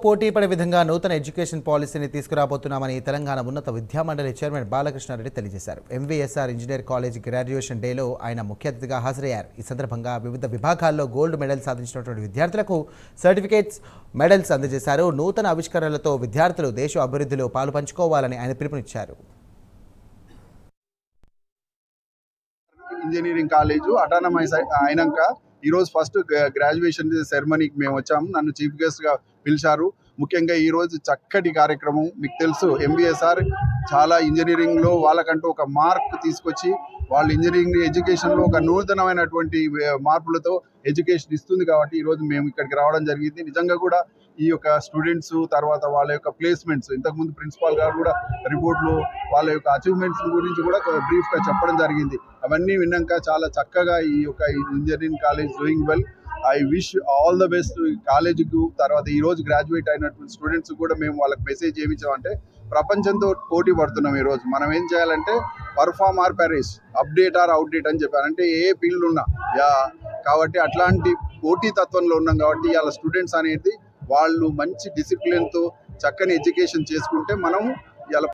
పోటీ పడే విధంగా నూతన ఎడ్యుకేషన్ పాలసీని తీసుకురాబోతున్నామని తెలంగాణ ఉన్నత విద్యామండలి చైర్మన్ బాలకృష్ణారెడ్డి తెలియజేశారు. ఎంవీఎస్ఆర్ ఇంజనీర్ కాలేజ్ గ్రాడ్యుయేషన్ డేలో ఆయన ముఖ్య అతిథిగా హాజరయ్యారు. ఈ సందర్భంగా వివిధ విభాగాల్లో గోల్డ్ మెడల్ సాధించినటువంటి విద్యార్థులకు సర్టిఫికేట్స్, మెడల్స్ అందజేశారు. నూతన ఆవిష్కరణలతో విద్యార్థులు దేశ అభివృద్ధిలో పాలు పంచుకోవాలని ఆయన పిలుపునిచ్చారు. ఇంజనీరింగ్ కాలేజ్ అటానమస్ అయినాక ఈరోజు ఫస్ట్ గ్రాడ్యుయేషన్ సెరమనీకి మేము వచ్చాము. నన్ను చీఫ్ గెస్ట్గా పిలిచారు. ముఖ్యంగా ఈరోజు చక్కటి కార్యక్రమం. మీకు తెలుసు ఎంబీఎస్ఆర్ చాలా ఇంజనీరింగ్లో వాళ్ళకంటూ ఒక మార్క్ తీసుకొచ్చి వాళ్ళు ఇంజనీరింగ్ ఎడ్యుకేషన్లో ఒక నూతనమైనటువంటి మార్పులతో ఎడ్యుకేషన్ ఇస్తుంది. కాబట్టి ఈరోజు మేము ఇక్కడికి రావడం జరిగింది. నిజంగా కూడా ఈ యొక్క స్టూడెంట్స్ తర్వాత వాళ్ళ యొక్క ప్లేస్మెంట్స్, ఇంతకుముందు ప్రిన్సిపాల్ గారు కూడా రిపోర్ట్లు వాళ్ళ యొక్క అచీవ్మెంట్స్ గురించి కూడా బ్రీఫ్గా చెప్పడం జరిగింది. అవన్నీ విన్నాక చాలా చక్కగా ఈ యొక్క engineering college doing well. I wish all the best కాలేజీకు. తర్వాత ఈరోజు గ్రాడ్యుయేట్ అయినటువంటి స్టూడెంట్స్ కూడా మేము వాళ్ళకి మెసేజ్ ఏమిచ్చామంటే, ప్రపంచంతో పోటీ పడుతున్నాం. ఈరోజు మనం ఏం చేయాలంటే perform or perish, update or outdate అని చెప్పారు. అంటే ఏ ఫీల్డ్ ఉన్నా కాబట్టి అట్లాంటి పోటీ తత్వంలో ఉన్నాం. కాబట్టి వాళ్ళ స్టూడెంట్స్ అనేది వాళ్ళు మంచి డిసిప్లిన్తో చక్కని ఎడ్యుకేషన్ చేసుకుంటే మనము